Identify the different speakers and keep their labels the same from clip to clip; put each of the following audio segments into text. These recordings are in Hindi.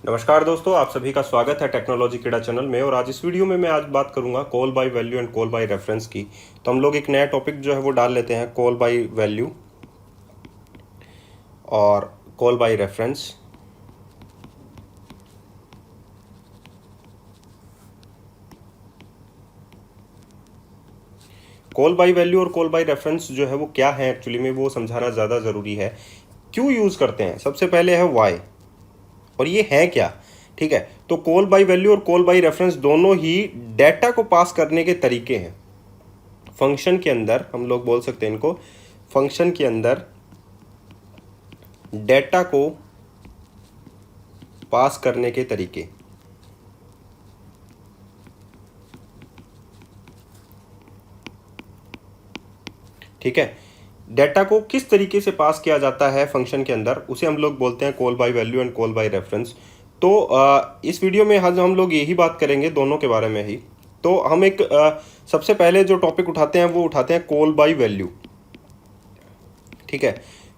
Speaker 1: नमस्कार दोस्तों, आप सभी का स्वागत है टेक्नोलॉजी कीड़ा चैनल में। और आज इस वीडियो में मैं आज बात करूंगा call by value and call by reference की। तो हम लोग एक नया टॉपिक जो है वो डाल लेते हैं, कॉल बाय वैल्यू और call by reference. Call by value और कॉल बाय रेफरेंस जो है वो क्या है एक्चुअली में, वो समझाना ज़्यादा ज़रूरी है। क्यों यूज़ करते हैं, सबसे पहले है वाई, और ये है क्या। ठीक है, तो कॉल बाय वैल्यू और कॉल बाय रेफरेंस दोनों ही डेटा को पास करने के तरीके हैं। फंक्शन के अंदर हम लोग बोल सकते हैं इनको, फंक्शन के अंदर डेटा को पास करने के तरीके। ठीक है, डेटा को किस तरीके से पास किया जाता है फंक्शन के अंदर, उसे हम लोग बोलते हैं call by value and call by reference. तो इस वीडियो में आज हम लोग यही बात करेंगे दोनों के बारे में ही। तो हम एक सबसे पहले जो टॉपिक उठाते हैं वो उठाते हैं कॉल बाय वैल्यू। ठीक है,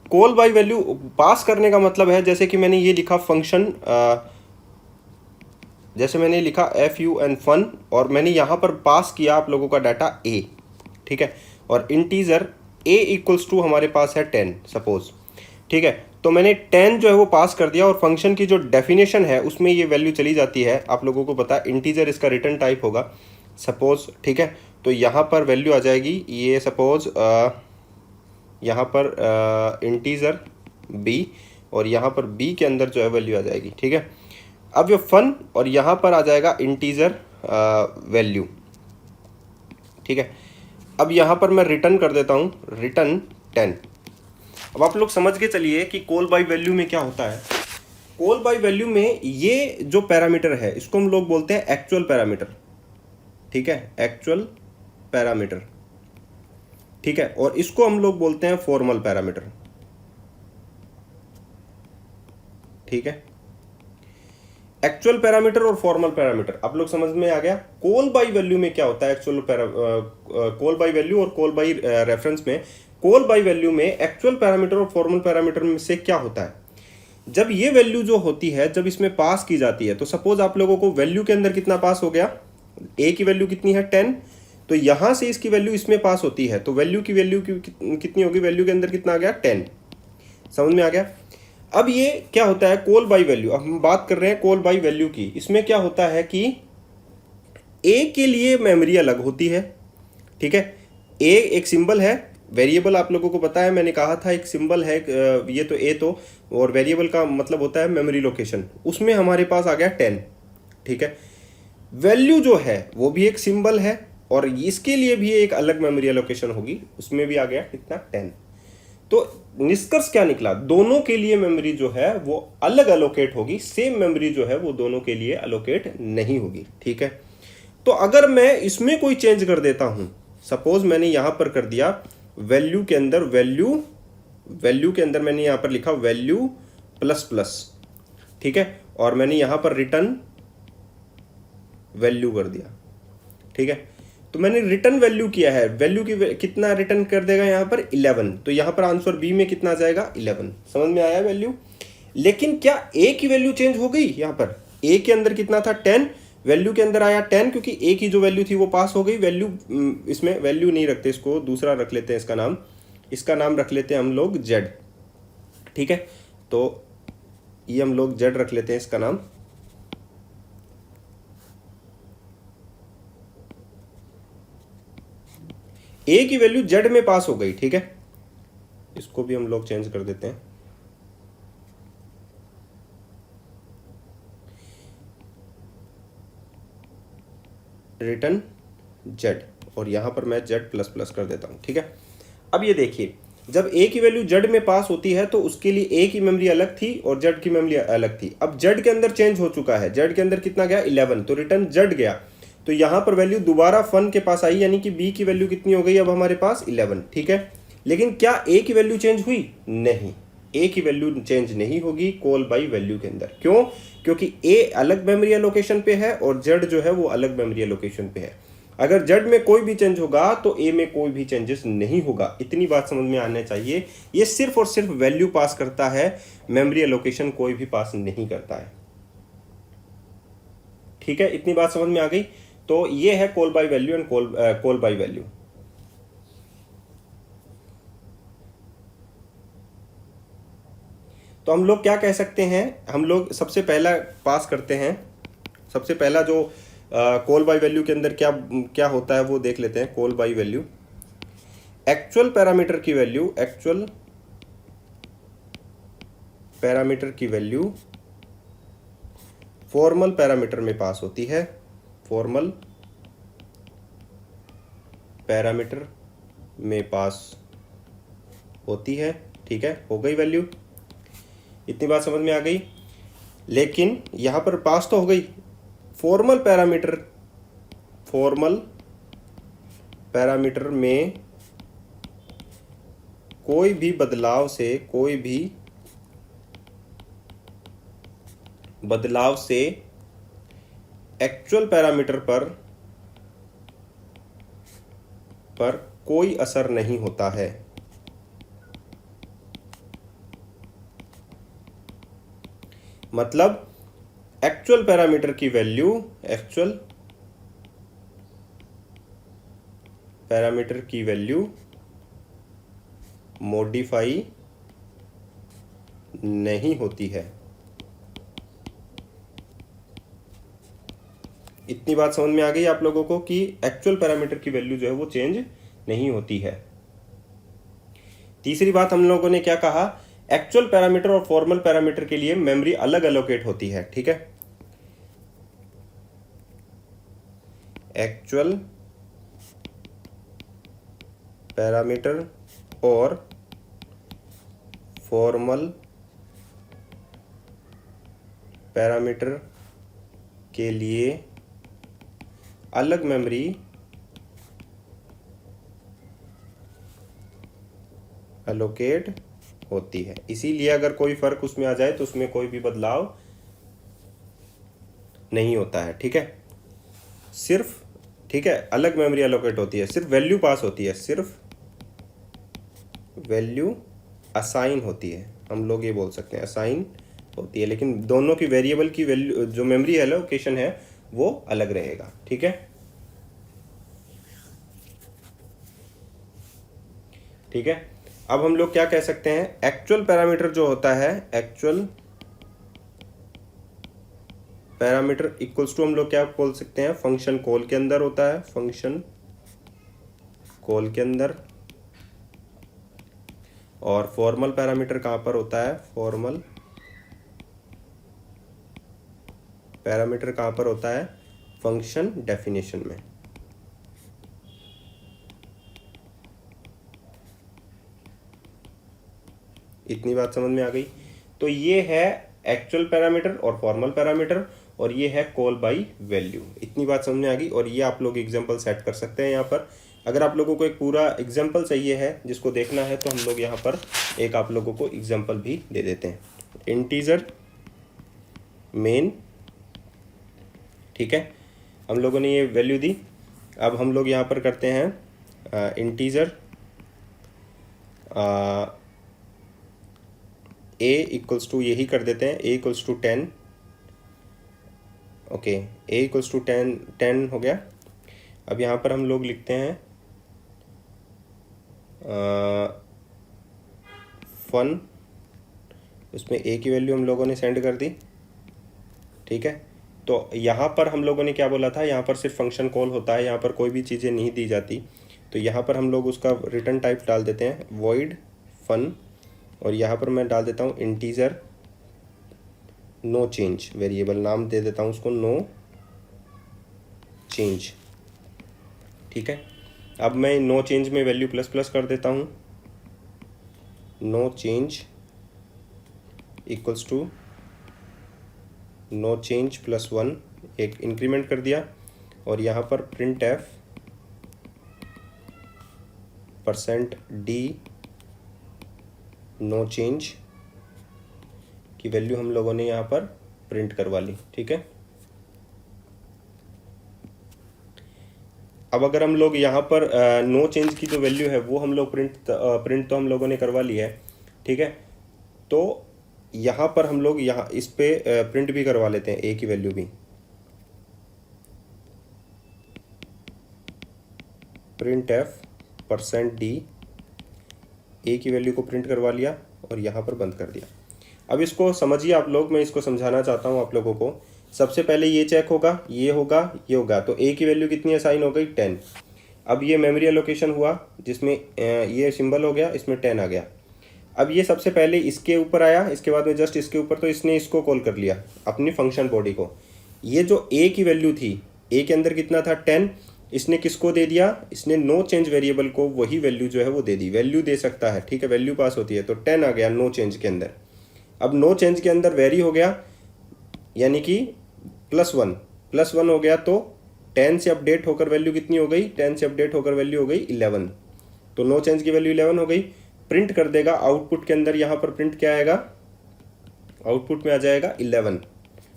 Speaker 1: कॉल बाय वैल्यू पास करने का मतलब है, जैसे कि मैंने ये लिखा फंक्शन, जैसे मैंने लिखा FUN फन, और मैंने यहाँ पर पास किया आप लोगों का डाटा A। ठीक है, और इंटीजर A इक्वल्स टू हमारे पास है 10 सपोज। ठीक है, तो मैंने 10 जो है वो पास कर दिया, और फंक्शन की जो डेफिनेशन है उसमें ये वैल्यू चली जाती है। आप लोगों को पता है इंटीजर इसका रिटर्न टाइप होगा सपोज। ठीक है, तो यहाँ पर वैल्यू आ जाएगी ये सपोज, यहाँ पर इंटीजर B, और यहाँ पर B के अंदर जो है वैल्यू आ जाएगी। ठीक है, अब ये फन, और यहाँ पर आ जाएगा इंटीजर वैल्यू। ठीक है, अब यहाँ पर मैं रिटर्न कर देता हूँ, रिटर्न 10। अब आप लोग समझ के चलिए कि कॉल बाय वैल्यू में क्या होता है। कॉल बाय वैल्यू में ये जो पैरामीटर है इसको हम लोग बोलते हैं एक्चुअल पैरामीटर। ठीक है, एक्चुअल पैरामीटर। ठीक है, और इसको हम लोग बोलते हैं फॉर्मल पैरामीटर। ठीक है, एक्चुअल पैरामीटर और फॉर्मल पैरामीटर आप लोग समझ में आ गया। कॉल बाय वैल्यू में क्या होता है, कॉल बाय वैल्यू और कॉल बाय रेफरेंस में, कॉल बाय वैल्यू में एक्चुअल पैरामीटर और फॉर्मल पैरामीटर में से क्या होता है, जब ये वैल्यू जो होती है जब इसमें पास की जाती है, तो सपोज आप लोगों को वैल्यू के अंदर कितना पास हो गया, A की वैल्यू कितनी है 10, तो यहां से इसकी वैल्यू इसमें पास होती है, तो वैल्यू की वैल्यू कितनी होगी, वैल्यू के अंदर कितना आ गया 10। समझ में आ गया। अब ये क्या होता है कॉल बाय वैल्यू, अब हम बात कर रहे हैं कॉल बाय वैल्यू की। इसमें क्या होता है कि A के लिए मेमोरी अलग होती है। ठीक है, A एक सिंबल है, वेरिएबल आप लोगों को पता है, मैंने कहा था एक सिंबल है, ये तो A तो, और वेरिएबल का मतलब होता है मेमोरी लोकेशन, उसमें हमारे पास आ गया 10। ठीक है, वैल्यू जो है वो भी एक सिंबल है, और इसके लिए भी एक अलग मेमोरी लोकेशन होगी, उसमें भी आ गया कितना 10। तो निष्कर्ष क्या निकला, दोनों के लिए मेमोरी जो है वो अलग अलोकेट होगी, सेम मेमोरी जो है वो दोनों के लिए अलोकेट नहीं होगी। ठीक है, तो अगर मैं इसमें कोई चेंज कर देता हूं, सपोज मैंने यहां पर कर दिया वैल्यू के अंदर, वैल्यू के अंदर मैंने यहां पर लिखा वैल्यू प्लस प्लस। ठीक है, और मैंने यहां पर रिटर्न वैल्यू कर दिया। ठीक है, तो मैंने रिटर्न वैल्यू किया है, वैल्यू की कितना रिटर्न कर देगा यहाँ पर 11, तो यहाँ पर आंसर बी में कितना आ जाएगा 11। समझ में आया वैल्यू। लेकिन क्या ए की वैल्यू चेंज हो गई, यहाँ पर ए के अंदर कितना था 10, वैल्यू के अंदर आया 10, क्योंकि ए की जो वैल्यू थी वो पास हो गई। वैल्यू इसमें वैल्यू नहीं रखते, इसको दूसरा रख लेते हैं, इसका नाम रख लेते हैं हम लोग जेड। ठीक है, तो ये हम लोग जेड रख लेते हैं इसका नाम। ए की वैल्यू जेड में पास हो गई। ठीक है, इसको भी हम लोग चेंज कर देते हैं, रिटर्न जेड, और यहां पर मैं जेड प्लस प्लस कर देता हूं। ठीक है, अब ये देखिए, जब ए की वैल्यू जेड में पास होती है तो उसके लिए ए की मेमोरी अलग थी और जेड की मेमोरी अलग थी। अब जेड के अंदर चेंज हो चुका है, जेड के अंदर कितना गया 11, तो रिटर्न जेड गया, तो यहां पर वैल्यू दोबारा फन के पास आई, यानी कि बी की वैल्यू कितनी हो गई अब हमारे पास 11। ठीक है, लेकिन क्या ए की वैल्यू चेंज हुई, नहीं, ए की वैल्यू चेंज नहीं होगी कॉल बाय वैल्यू के अंदर। क्यों, क्योंकि ए अलग मेमोरी लोकेशन पे है और जेड जो है वो अलग मेमोरी लोकेशन पे है। अगर जेड में कोई भी चेंज होगा तो ए में कोई भी चेंजेस नहीं होगा, इतनी बात समझ में आने चाहिए। ये सिर्फ और सिर्फ वैल्यू पास करता है, मेमोरी लोकेशन कोई भी पास नहीं करता है। ठीक है, इतनी बात समझ में आ गई। तो ये है call by value and call by value. तो हम लोग क्या कह सकते हैं, हम लोग सबसे पहला पास करते हैं, सबसे पहला जो कॉल बाय वैल्यू के अंदर क्या क्या होता है वो देख लेते हैं। Call by value, actual parameter की वैल्यू, एक्चुअल पैरामीटर की वैल्यू फॉर्मल पैरामीटर में पास होती है, फॉर्मल पैरामीटर में पास होती है। ठीक है, हो गई वैल्यू, इतनी बात समझ में आ गई। लेकिन यहां पर पास तो हो गई, फॉर्मल पैरामीटर, फॉर्मल पैरामीटर में कोई भी बदलाव से, कोई भी बदलाव से एक्चुअल पैरामीटर पर कोई असर नहीं होता है। मतलब एक्चुअल पैरामीटर की वैल्यू, एक्चुअल पैरामीटर की वैल्यू मॉडिफाई नहीं होती है। इतनी बात समझ में आ गई आप लोगों को कि एक्चुअल पैरामीटर की वैल्यू जो है वो चेंज नहीं होती है। तीसरी बात हम लोगों ने क्या कहा, एक्चुअल पैरामीटर और फॉर्मल पैरामीटर के लिए मेमोरी अलग एलोकेट होती है। ठीक है, एक्चुअल पैरामीटर और फॉर्मल पैरामीटर के लिए अलग मेमोरी एलोकेट होती है। इसीलिए अगर कोई फर्क उसमें आ जाए तो उसमें कोई भी बदलाव नहीं होता है। ठीक है, सिर्फ, ठीक है, अलग मेमोरी एलोकेट होती है, सिर्फ वैल्यू पास होती है, सिर्फ वैल्यू असाइन होती है, हम लोग ये बोल सकते हैं असाइन होती है। लेकिन दोनों की वेरिएबल की वैल्यू, जो मेमोरी एलोकेशन है वो अलग रहेगा। ठीक है, ठीक है। अब हम लोग क्या कह सकते हैं, एक्चुअल पैरामीटर जो होता है, एक्चुअल पैरामीटर इक्वल्स टू हम लोग क्या बोल सकते हैं, फंक्शन कॉल के अंदर होता है, फंक्शन कॉल के अंदर। और फॉर्मल पैरामीटर कहां पर होता है, फॉर्मल पैरामीटर कहां पर होता है, फंक्शन डेफिनेशन में। इतनी बात समझ में आ गई। तो ये है एक्चुअल पैरामीटर और फॉर्मल पैरामीटर, और ये है कॉल बाय वैल्यू। इतनी बात समझ में आ गई। और ये आप लोग एग्जांपल सेट कर सकते हैं यहाँ पर। अगर आप लोगों को एक पूरा एग्जांपल चाहिए है जिसको देखना है तो हम लोग यहाँ पर एक आप लोगों को एग्जांपल भी दे देते हैं। इंटीजर मेन, ठीक है, हम लोगों ने ये वैल्यू दी। अब हम लोग यहाँ पर करते हैं इंटीजर a इक्वल्स टू, यही कर देते हैं, a equals to 10। Okay, a equals to 10 हो गया। अब यहाँ पर हम लोग लिखते हैं फन, उसमें a की वैल्यू हम लोगों ने सेंड कर दी। ठीक है, तो यहाँ पर हम लोगों ने क्या बोला था, यहाँ पर सिर्फ फंक्शन कॉल होता है, यहाँ पर कोई भी चीज़ें नहीं दी जाती। तो यहाँ पर हम लोग उसका रिटर्न टाइप डाल देते हैं वॉइड फन, और यहाँ पर मैं डाल देता हूँ इंटीजर नो चेंज, वेरिएबल नाम दे देता हूँ उसको नो चेंज। ठीक है, अब मैं नो चेंज में वैल्यू प्लस प्लस कर देता हूँ, no change equals to no change plus 1, एक इंक्रीमेंट कर दिया। और यहाँ पर print f %d no change की वैल्यू हम लोगों ने यहाँ पर प्रिंट करवा ली। ठीक है, अब अगर हम लोग यहाँ पर नो चेंज की जो वैल्यू है वो हम लोग प्रिंट तो हम लोगों ने करवा ली है। ठीक है, तो यहाँ पर हम लोग यहाँ इस पे प्रिंट भी करवा लेते हैं a की वैल्यू भी। प्रिंट एफ %d, ए की वैल्यू को प्रिंट करवा लिया और यहाँ पर बंद कर दिया। अब इसको समझिए आप लोग, मैं इसको समझाना चाहता हूँ आप लोगों को। सबसे पहले ये चेक होगा, ये होगा, ये होगा, तो ए की वैल्यू कितनी असाइन हो गई 10। अब ये मेमोरी एलोकेशन हुआ जिसमें ये सिंबल हो गया, इसमें 10 आ गया। अब ये सबसे पहले इसके ऊपर आया, इसके बाद में जस्ट इसके ऊपर, तो इसने इसको कॉल कर लिया अपनी फंक्शन बॉडी को। ये जो ए की वैल्यू थी, ए के अंदर कितना था 10, इसने किसको दे दिया, इसने नो चेंज वेरिएबल को वही वैल्यू जो है वो दे दी। वैल्यू दे सकता है, ठीक है, वैल्यू पास होती है, तो 10 आ गया नो चेंज के अंदर। अब नो चेंज के अंदर वेरी हो गया, यानी कि +1 हो गया, तो 10 से अपडेट होकर वैल्यू कितनी हो गई, 10 से अपडेट होकर वैल्यू हो गई 11। तो नो चेंज की वैल्यू 11 हो गई। प्रिंट कर देगा आउटपुट के अंदर, यहाँ पर प्रिंट क्या आएगा, आउटपुट में आ जाएगा 11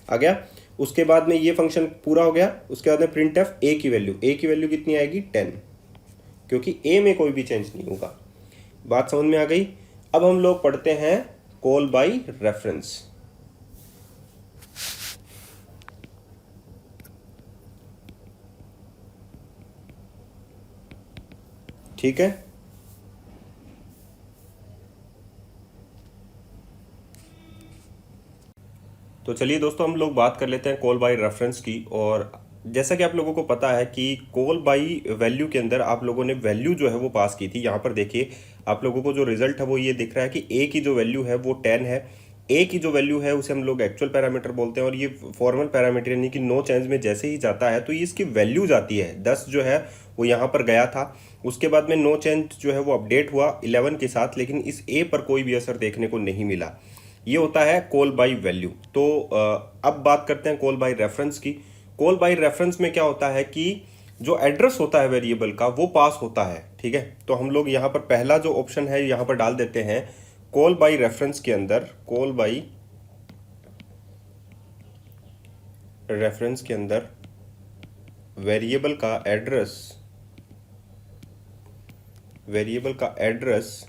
Speaker 1: आ गया। उसके बाद में ये फंक्शन पूरा हो गया। उसके बाद में प्रिंट एफ ए की वैल्यू कितनी आएगी 10, क्योंकि ए में कोई भी चेंज नहीं होगा। बात समझ में आ गई। अब हम लोग पढ़ते हैं कॉल बाय रेफरेंस। ठीक है, तो चलिए दोस्तों हम लोग बात कर लेते हैं कॉल बाय रेफरेंस की। और जैसा कि आप लोगों को पता है कि कॉल बाय वैल्यू के अंदर आप लोगों ने वैल्यू जो है वो पास की थी। यहाँ पर देखिए आप लोगों को जो रिजल्ट है वो ये दिख रहा है कि ए की जो वैल्यू है वो 10 है। ए की जो वैल्यू है उसे हम लोग एक्चुअल पैरामीटर बोलते हैं, और ये फॉर्मल पैरामीटर यानी कि नो चेंज में जैसे ही जाता है तो ये इसकी वैल्यू जाती है। 10 जो है वो यहाँ पर गया था, उसके बाद में नो चेंज जो है वो अपडेट हुआ 11 के साथ, लेकिन इस ए पर कोई भी असर देखने को नहीं मिला। ये होता है कॉल बाय वैल्यू। तो अब बात करते हैं कॉल बाय रेफरेंस की। कॉल बाय रेफरेंस में क्या होता है कि जो एड्रेस होता है वेरिएबल का वो पास होता है। ठीक है, तो हम लोग यहाँ पर पहला जो ऑप्शन है यहाँ पर डाल देते हैं। कॉल बाय रेफरेंस के अंदर, कॉल बाय रेफरेंस के अंदर वेरिएबल का एड्रेस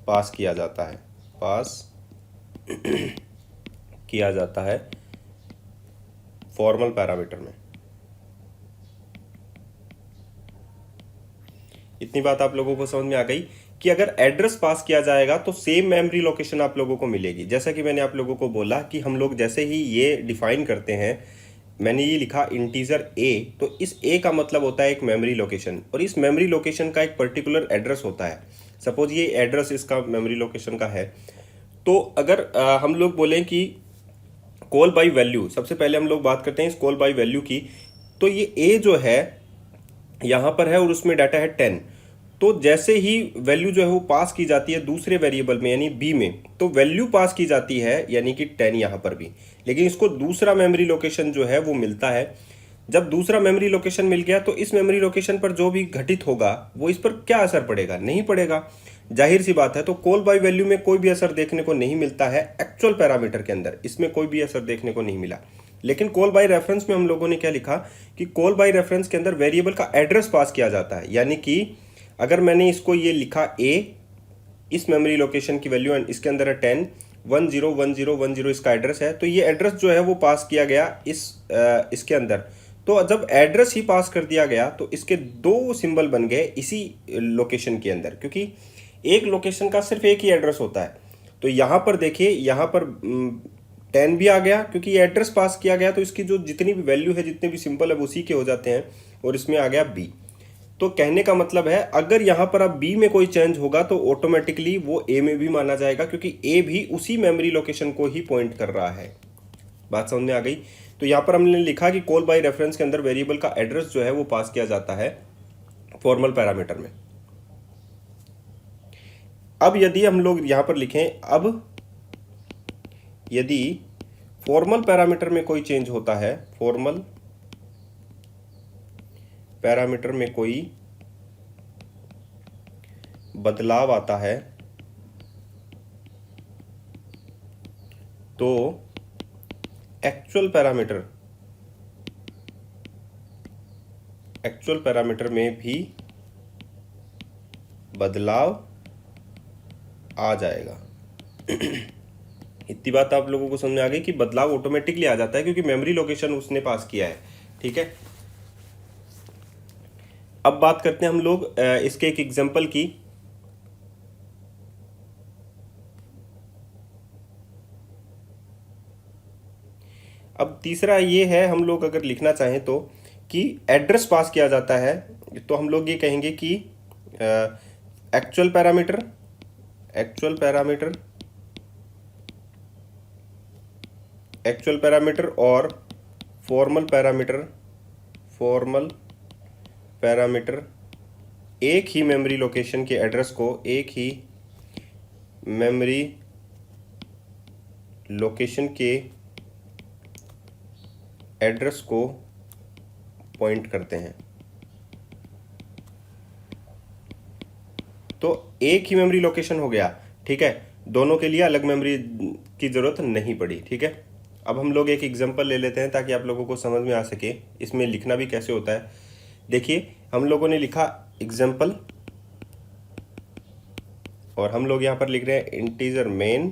Speaker 1: पास किया जाता है फॉर्मल पैरामीटर में। इतनी बात आप लोगों को समझ में आ गई कि अगर एड्रेस पास किया जाएगा तो सेम मेमोरी लोकेशन आप लोगों को मिलेगी। जैसा कि मैंने आप लोगों को बोला कि हम लोग जैसे ही ये डिफाइन करते हैं, मैंने ये लिखा इंटीजर ए, तो इस ए का मतलब होता है एक मेमोरी लोकेशन, और इस मेमोरी लोकेशन का एक पर्टिकुलर एड्रेस होता है। सपोज ये एड्रेस इसका मेमोरी लोकेशन का है, तो अगर हम लोग बोलें कि कॉल बाय वैल्यू, सबसे पहले हम लोग बात करते हैं इस कॉल बाय वैल्यू की। तो ये ए जो है यहाँ पर है और उसमें डाटा है 10। तो जैसे ही वैल्यू जो है वो पास की जाती है दूसरे वेरिएबल में यानी बी में, तो वैल्यू पास की जाती है यानी कि 10 यहाँ पर भी, लेकिन इसको दूसरा मेमोरी लोकेशन जो है वो मिलता है। जब दूसरा मेमोरी लोकेशन मिल गया तो इस मेमोरी लोकेशन पर जो भी घटित होगा वो इस पर क्या असर पड़ेगा, नहीं पड़ेगा, जाहिर सी बात है। तो कॉल बाय वैल्यू में कोई भी असर देखने को नहीं मिलता है, एक्चुअल पैरामीटर के अंदर इसमें कोई भी असर देखने को नहीं मिला। लेकिन कॉल बाय रेफरेंस में हम लोगों ने क्या लिखा कि कॉल बाय रेफरेंस के अंदर वेरिएबल का एड्रेस पास किया जाता है। यानी कि अगर मैंने इसको ये लिखा ए, इस मेमोरी लोकेशन की वैल्यू एंड इसके अंदर है 10, 101010 इसका एड्रेस है, तो ये एड्रेस जो है वो पास किया गया इसके अंदर। तो जब एड्रेस ही पास कर दिया गया तो इसके दो सिंबल बन गए इसी लोकेशन के अंदर, क्योंकि एक लोकेशन का सिर्फ एक ही एड्रेस होता है। तो यहाँ पर देखिए, यहाँ पर 10 भी आ गया क्योंकि ये एड्रेस पास किया गया, तो इसकी जो जितनी भी वैल्यू है, जितने भी सिंबल है, उसी के हो जाते हैं, और इसमें आ गया बी। तो कहने का मतलब है अगर यहाँ पर अब बी में कोई चेंज होगा तो ऑटोमेटिकली वो ए में भी माना जाएगा, क्योंकि ए भी उसी मेमोरी लोकेशन को ही पॉइंट कर रहा है। बात समझ में आ गई। तो यहाँ पर हमने लिखा कि कॉल बाय रेफरेंस के अंदर वेरिएबल का एड्रेस जो है वो पास किया जाता है फॉर्मल पैरामीटर में। अब यदि हम लोग यहाँ पर लिखें, अब यदि फॉर्मल पैरामीटर में कोई चेंज होता है, फॉर्मल पैरामीटर में कोई बदलाव आता है, तो एक्चुअल पैरामीटर में भी बदलाव आ जाएगा। इतनी बात आप लोगों को समझ में आ गई कि बदलाव ऑटोमेटिकली आ जाता है क्योंकि मेमोरी लोकेशन उसने पास किया है। ठीक है, अब बात करते हैं हम लोग इसके एक एग्जांपल की। अब तीसरा ये है, हम लोग अगर लिखना चाहें तो कि एड्रेस पास किया जाता है, तो हम लोग ये कहेंगे कि actual parameter, actual parameter, actual parameter और फॉर्मल पैरामीटर, फॉर्मल पैरामीटर एक ही मेमोरी लोकेशन के एड्रेस को, एक ही मेमोरी लोकेशन के एड्रेस को पॉइंट करते हैं। तो एक ही मेमोरी लोकेशन हो गया, ठीक है, दोनों के लिए अलग मेमोरी की ज़रूरत नहीं पड़ी, ठीक है। अब हम लोग एक एग्जांपल ले लेते हैं ताकि आप लोगों को समझ में आ सके इसमें लिखना भी कैसे होता है। देखिए, हम लोगों ने लिखा एग्जांपल और हम लोग यहाँ पर लिख रहे हैं इंटीजर मेन,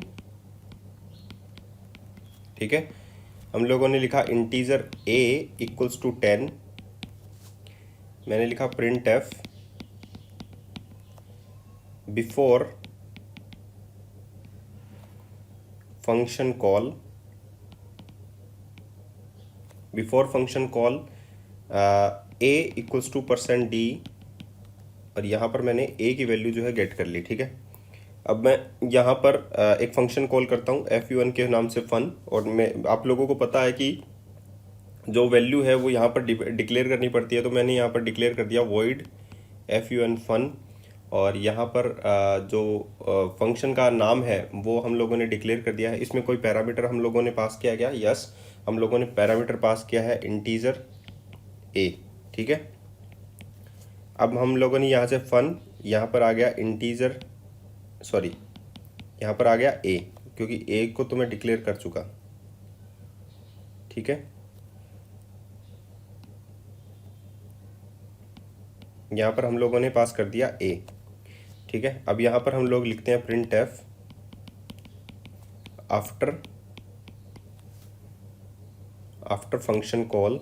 Speaker 1: ठीक है। हम लोगों ने लिखा इंटीजर a इक्वल्स टू 10, मैंने लिखा print f before function call, before function call a equals to %d, और यहाँ पर मैंने a की वैल्यू जो है गेट कर ली, ठीक है। अब मैं यहाँ पर एक फंक्शन कॉल करता हूँ fun के नाम से फन, और मैं आप लोगों को पता है कि जो वैल्यू है वो यहाँ पर डिक्लेयर करनी पड़ती है, तो मैंने यहाँ पर डिक्लेयर कर दिया void fun fun, और यहाँ पर जो फंक्शन का नाम है वो हम लोगों ने डिक्लेयर कर दिया है। इसमें कोई पैरामीटर हम लोगों ने पास किया गया, यस, हम लोगों ने पैरामीटर पास किया है इंटीजर a, ठीक है। अब हम लोगों ने यहाँ से फन, यहाँ पर आ गया इंटीजर, सॉरी यहाँ पर आ गया a, क्योंकि a को तो मैं डिक्लेयर कर चुका, ठीक है। यहाँ पर हम लोगों ने पास कर दिया a, ठीक है। अब यहाँ पर हम लोग लिखते हैं print f after function call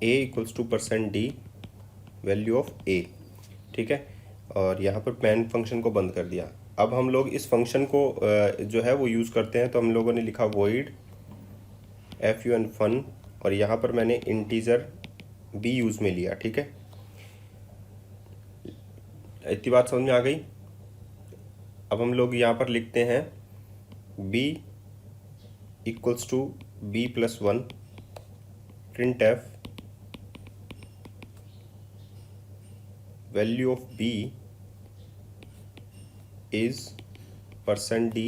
Speaker 1: a equals to %d value of a, ठीक है। और यहाँ पर मैन फंक्शन को बंद कर दिया। अब हम लोग इस फंक्शन को जो है वो यूज़ करते हैं, तो हम लोगों ने लिखा void fun fun, और यहाँ पर मैंने इंटीजर b यूज़ में लिया, ठीक है। इतनी बात समझ में आ गई। अब हम लोग यहाँ पर लिखते हैं b equals to b+1 print f value of b is %d,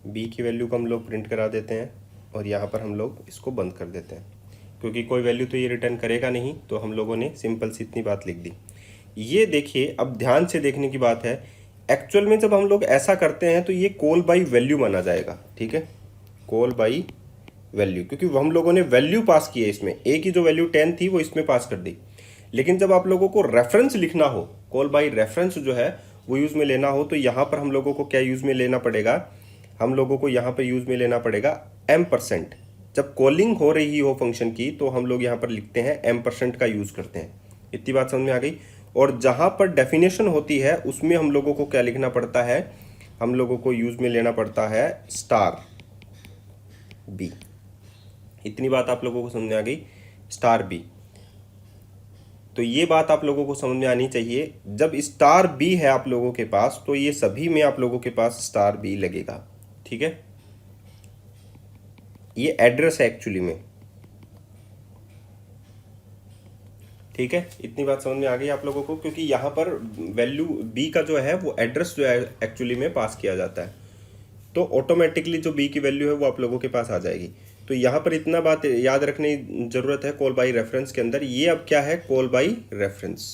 Speaker 1: b की वैल्यू को हम लोग प्रिंट करा देते हैं और यहाँ पर हम लोग इसको बंद कर देते हैं, क्योंकि कोई वैल्यू तो ये रिटर्न करेगा नहीं, तो हम लोगों ने सिंपल सी इतनी बात लिख दी। ये देखिए, अब ध्यान से देखने की बात है, एक्चुअल में जब हम लोग ऐसा करते हैं तो ये कॉल बाई वैल्यू माना जाएगा, ठीक है, कॉल बाई वैल्यू, क्योंकि हम लोगों ने वैल्यू पास की है इसमें, a की जो वैल्यू 10 थी वो इसमें पास कर दी। लेकिन जब आप लोगों को रेफरेंस लिखना हो, कॉल बाई रेफरेंस जो है वो यूज़ में लेना हो, तो यहाँ पर हम लोगों को क्या यूज़ में लेना पड़ेगा, हम लोगों को यहाँ पर यूज़ में लेना पड़ेगा %। जब कॉलिंग हो रही हो फंक्शन की तो हम लोग यहाँ पर लिखते हैं %, का यूज़ करते हैं। इतनी बात समझ में आ गई। और जहाँ पर डेफिनेशन होती है उसमें हम लोगों को क्या लिखना पड़ता है, हम लोगों को यूज़ में लेना पड़ता है $b। इतनी बात आप लोगों को समझ में आ गई, $b। तो ये बात आप लोगों को समझ में आनी चाहिए, जब $b है आप लोगों के पास तो ये सभी में आप लोगों के पास $b लगेगा, ठीक है। ये एड्रेस है एक्चुअली में, ठीक है। इतनी बात समझ में आ गई आप लोगों को, क्योंकि यहाँ पर वैल्यू b का जो है वो एड्रेस जो है एक्चुअली में पास किया जाता है, तो ऑटोमेटिकली जो b की वैल्यू है वो आप लोगों के पास आ जाएगी। तो यहाँ पर इतना बात याद रखने की ज़रूरत है कॉल बाई रेफरेंस के अंदर। ये अब क्या है, कॉल बाई रेफरेंस।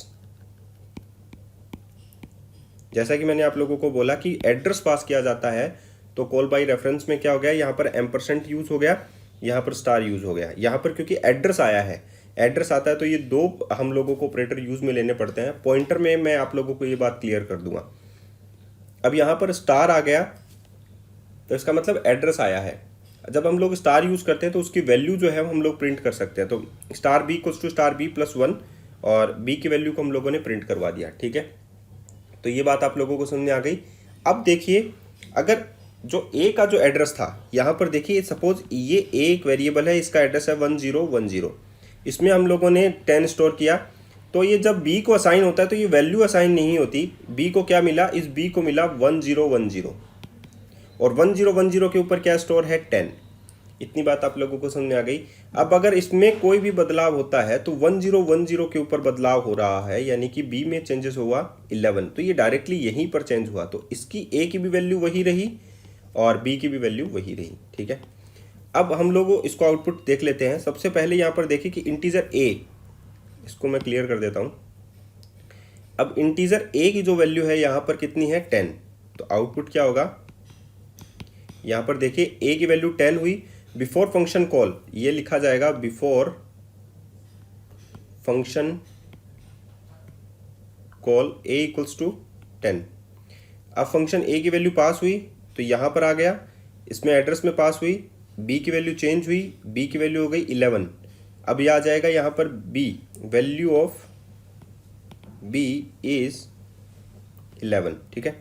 Speaker 1: जैसा कि मैंने आप लोगों को बोला कि एड्रेस पास किया जाता है, तो कॉल बाई रेफरेंस में क्या हो गया, यहाँ पर %, यूज़ हो गया, यहाँ पर स्टार यूज़ हो गया। यहाँ पर क्योंकि एड्रेस आया है, एड्रेस आता है तो ये दो हम लोगों को ऑपरेटर यूज़ में लेने पड़ते हैं। पॉइंटर में मैं आप लोगों को ये बात क्लियर कर दूंगा। अब यहाँ पर स्टार आ गया तो इसका मतलब एड्रेस आया है, जब हम लोग स्टार यूज़ करते हैं तो उसकी वैल्यू जो है हम लोग प्रिंट कर सकते हैं। तो star b equals to star b plus 1, और बी की वैल्यू को हम लोगों ने प्रिंट करवा दिया। ठीक है, तो ये बात आप लोगों को समझ में आ गई। अब देखिए, अगर जो ए का जो एड्रेस था यहाँ पर देखिए, सपोज ये ए एक वेरिएबल है, इसका एड्रेस है 1010, इसमें हम लोगों ने 10 स्टोर किया। तो ये जब बी को असाइन होता है तो ये वैल्यू असाइन नहीं होती। बी को क्या मिला, इस बी को मिला 1010, और 1010 के ऊपर क्या स्टोर है, 10। इतनी बात आप लोगों को समझ में आ गई। अब अगर इसमें कोई भी बदलाव होता है तो 1010 के ऊपर बदलाव हो रहा है, यानी कि बी में चेंजेस हुआ 11, तो ये डायरेक्टली यहीं पर चेंज हुआ, तो इसकी ए की भी वैल्यू वही रही और बी की भी वैल्यू वही रही। ठीक है, अब हम लोग इसको आउटपुट देख लेते हैं। सबसे पहले यहाँ पर देखिए कि इंटीजर ए, इसको मैं क्लियर कर देता हूँ। अब इंटीजर ए की जो वैल्यू है यहाँ पर कितनी है, 10, तो आउटपुट क्या होगा, यहाँ पर देखिए ए की वैल्यू 10 हुई। बिफोर फंक्शन कॉल ये लिखा जाएगा, before function call a equals to 10। अब फंक्शन ए की वैल्यू पास हुई तो यहाँ पर आ गया, इसमें एड्रेस में पास हुई, बी की वैल्यू चेंज हुई, बी की वैल्यू हो गई 11। अब यह आ जाएगा यहाँ पर b, value of b is 11। ठीक है,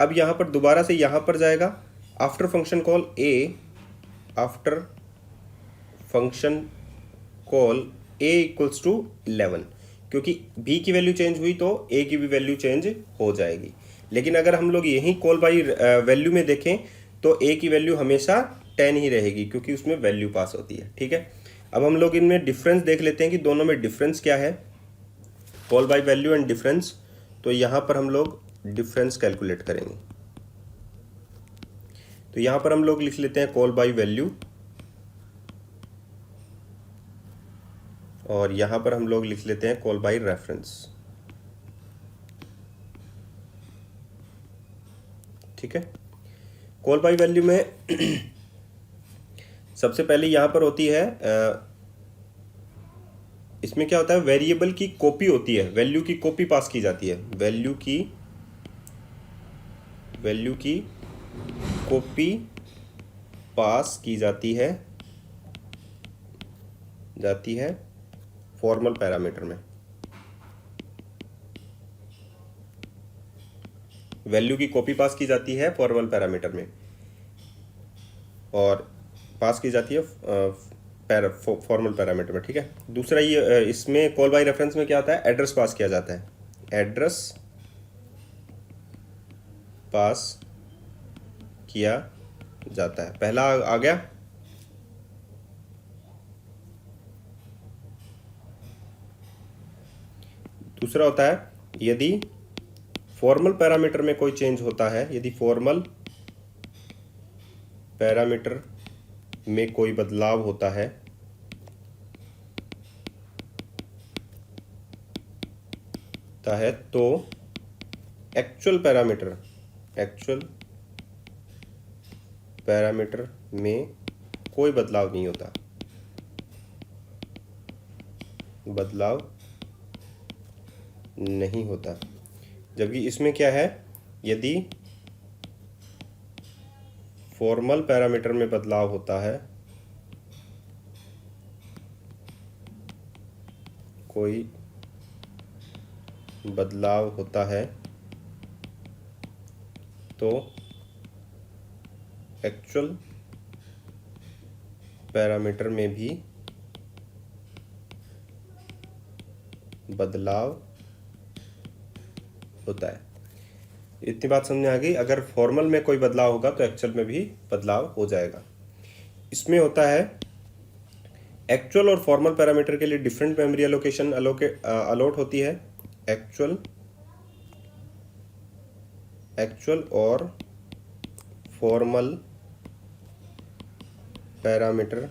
Speaker 1: अब यहाँ पर दोबारा से यहाँ पर जाएगा, after function call a, after function call a equals to 11, क्योंकि बी की वैल्यू चेंज हुई तो ए की भी वैल्यू चेंज हो जाएगी। लेकिन अगर हम लोग यहीं कॉल बाई वैल्यू में देखें तो ए की वैल्यू हमेशा 10 ही रहेगी, क्योंकि उसमें वैल्यू पास होती है। ठीक है, अब हम लोग इनमें डिफरेंस देख लेते हैं कि दोनों में डिफरेंस क्या है, call by value and difference. तो यहाँ पर हम लोग डिफरेंस कैलकुलेट करेंगे। तो यहाँ पर हम लोग लिख लेते हैं कॉल बाई वैल्यू, और यहाँ पर हम लोग लिख लेते हैं कॉल बाई रेफरेंस। ठीक है, कॉल बाई वैल्यू में सबसे पहले यहाँ पर होती है, इसमें क्या होता है, वेरिएबल की कॉपी होती है, वैल्यू की कॉपी पास की जाती है, वैल्यू की कॉपी पास की जाती है फॉर्मल पैरामीटर में। वैल्यू की कॉपी पास की जाती है फॉर्मल पैरामीटर में, और पास की जाती है फॉर्मल पैरामीटर में। ठीक है, दूसरा ये इसमें कॉल बाय रेफरेंस में क्या होता है, एड्रेस पास किया जाता है, एड्रेस पास किया जाता है। पहला आ गया, दूसरा होता है यदि फॉर्मल पैरामीटर में कोई चेंज होता है, यदि फॉर्मल पैरामीटर में कोई बदलाव होता है तो एक्चुअल पैरामीटर में कोई बदलाव नहीं होता, बदलाव नहीं होता। जबकि इसमें क्या है, यदि फॉर्मल पैरामीटर में बदलाव होता है, कोई बदलाव होता है, तो एक्चुअल पैरामीटर में भी बदलाव होता है। इतनी बात समझ में आ गई। अगर फॉर्मल में कोई बदलाव होगा तो एक्चुअल में भी बदलाव हो जाएगा। इसमें होता है एक्चुअल और फॉर्मल पैरामीटर के लिए डिफरेंट मेमोरी एलोकेशन अलॉट होती है। एक्चुअल और फॉर्मल पैरामीटर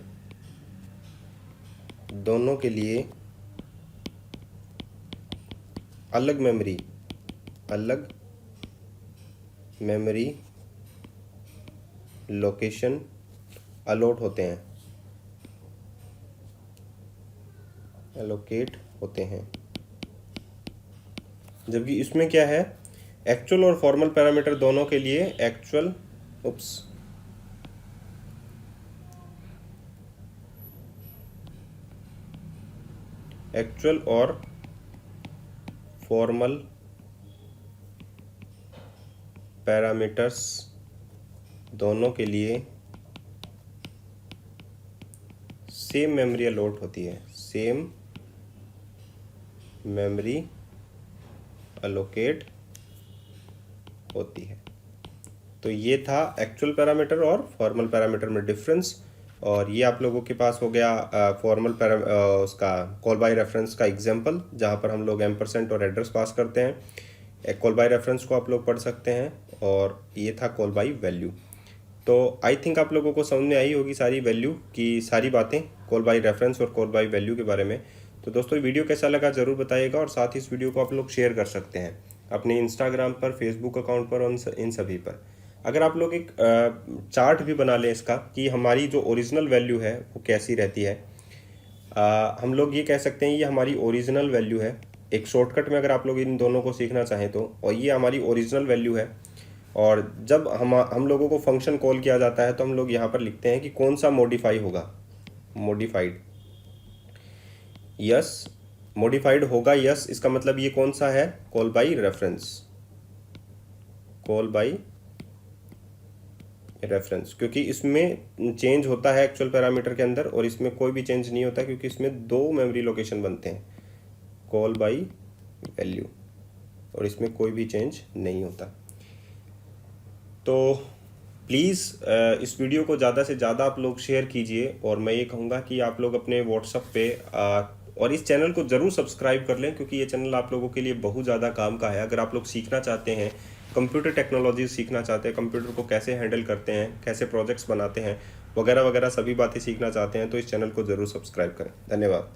Speaker 1: दोनों के लिए अलग मेमोरी लोकेशन अलॉट होते हैं, एलोकेट होते हैं। जबकि इसमें क्या है, एक्चुअल और फॉर्मल पैरामीटर दोनों के लिए एक्चुअल और फॉर्मल पैरामीटर्स दोनों के लिए सेम मेमोरी अलॉट होती है, सेम मेमोरी अलोकेट होती है। तो ये था एक्चुअल पैरामीटर और फॉर्मल पैरामीटर में डिफरेंस। और ये आप लोगों के पास हो गया फॉर्मल उसका कॉल बाय रेफरेंस का एग्जांपल, जहाँ पर हम लोग एम्परसेंट और एड्रेस पास करते हैं। एक कॉल बाय रेफरेंस को आप लोग पढ़ सकते हैं, और ये था कॉल बाय वैल्यू। तो आई थिंक आप लोगों को समझ में आई होगी सारी वैल्यू की सारी बातें कॉल बाय रेफरेंस और कॉल बाय वैल्यू के बारे में। तो दोस्तों वीडियो कैसा लगा ज़रूर बताइएगा, और साथ ही इस वीडियो को आप लोग शेयर कर सकते हैं अपने इंस्टाग्राम पर, फेसबुक अकाउंट पर, इन सभी पर। अगर आप लोग एक चार्ट भी बना लें इसका कि हमारी जो ओरिजिनल वैल्यू है वो कैसी रहती है, हम लोग ये कह सकते हैं ये हमारी ओरिजिनल वैल्यू है। एक शॉर्टकट में अगर आप लोग इन दोनों को सीखना चाहें तो, और ये हमारी ओरिजिनल वैल्यू है। और जब हम लोगों को फंक्शन कॉल किया जाता है तो हम लोग यहाँ पर लिखते हैं कि कौन सा मॉडिफाई होगा, मॉडिफाइड यस, मॉडिफाइड होगा यस। इसका मतलब ये कौन सा है, call by reference, call by reference, क्योंकि इसमें चेंज होता है एक्चुअल पैरामीटर के अंदर, और इसमें कोई भी चेंज नहीं होता क्योंकि इसमें दो मेमोरी लोकेशन बनते हैं, कॉल बाय वैल्यू, और इसमें कोई भी चेंज नहीं होता। तो प्लीज़ इस वीडियो को ज़्यादा से ज़्यादा आप लोग शेयर कीजिए, और मैं ये कहूँगा कि आप लोग अपने व्हाट्सएप पे और इस चैनल को ज़रूर सब्सक्राइब कर लें, क्योंकि ये चैनल आप लोगों के लिए बहुत ज़्यादा काम का है। अगर आप लोग सीखना चाहते हैं, कंप्यूटर टेक्नोलॉजी सीखना चाहते हैं, कंप्यूटर को कैसे हैंडल करते हैं, कैसे प्रोजेक्ट्स बनाते हैं, वगैरह वगैरह सभी बातें सीखना चाहते हैं, तो इस चैनल को ज़रूर सब्सक्राइब करें। धन्यवाद।